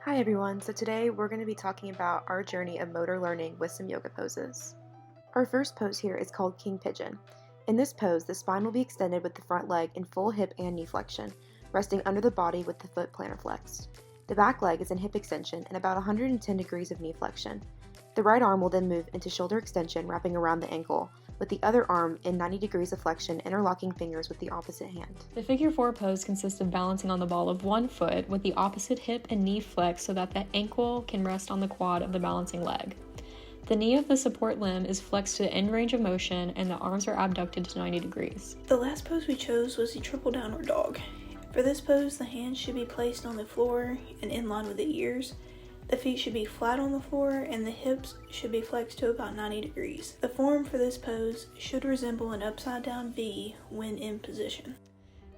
Hi everyone, so today we're going to be talking about our journey of motor learning with some yoga poses. Our first pose here is called King Pigeon. In this pose, the spine will be extended with the front leg in full hip and knee flexion, resting under the body with the foot plantar flexed. The back leg is in hip extension and about 110 degrees of knee flexion. The right arm will then move into shoulder extension, wrapping around the ankle, with the other arm in 90 degrees of flexion, interlocking fingers with the opposite hand. The figure 4 pose consists of balancing on the ball of one foot with the opposite hip and knee flexed so that the ankle can rest on the quad of the balancing leg. The knee of the support limb is flexed to the end range of motion and the arms are abducted to 90 degrees. The last pose we chose was the triple downward dog. For this pose, the hands should be placed on the floor and in line with the ears. The feet should be flat on the floor and the hips should be flexed to about 90 degrees. The form for this pose should resemble an upside down V when in position.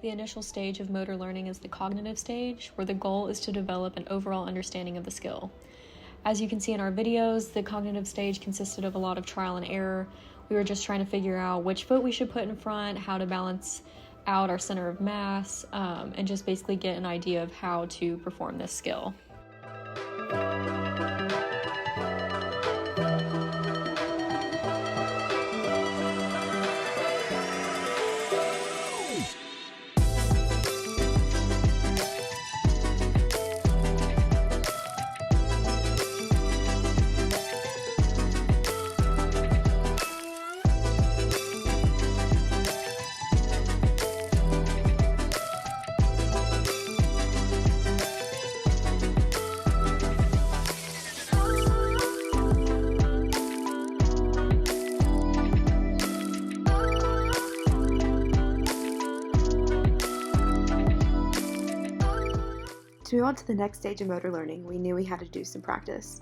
The initial stage of motor learning is the cognitive stage, where the goal is to develop an overall understanding of the skill. As you can see in our videos, the cognitive stage consisted of a lot of trial and error. We were just trying to figure out which foot we should put in front, how to balance out our center of mass, and just basically get an idea of how to perform this skill. To move on to the next stage of motor learning, we knew we had to do some practice.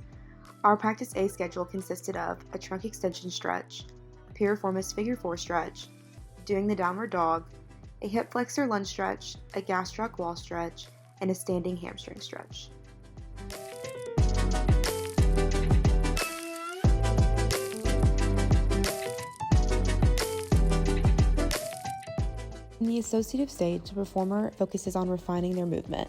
Our Practice A schedule consisted of a trunk extension stretch, a piriformis figure 4 stretch, doing the downward dog, a hip flexor lunge stretch, a gastroc wall stretch, and a standing hamstring stretch. In the associative stage, the performer focuses on refining their movement.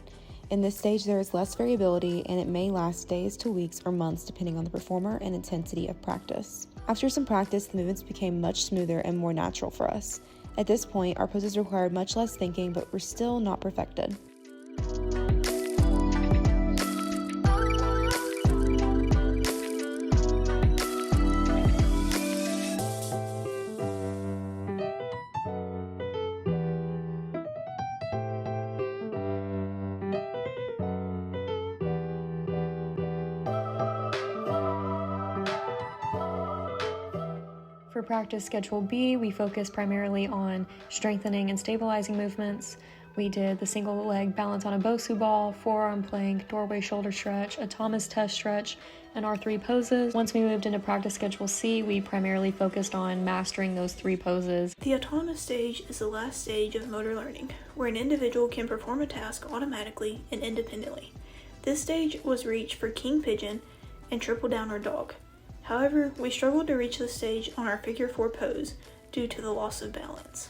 In this stage, there is less variability and it may last days to weeks or months depending on the performer and intensity of practice. After some practice, the movements became much smoother and more natural for us. At this point, our poses required much less thinking, but were still not perfected. For practice schedule B, we focused primarily on strengthening and stabilizing movements. We did the single leg balance on a Bosu ball, forearm plank, doorway shoulder stretch, a Thomas test stretch, and our 3 poses. Once we moved into practice schedule C, we primarily focused on mastering those 3 poses. The autonomous stage is the last stage of motor learning, where an individual can perform a task automatically and independently. This stage was reached for King Pigeon and triple downward dog. However, we struggled to reach this stage on our figure 4 pose due to the loss of balance.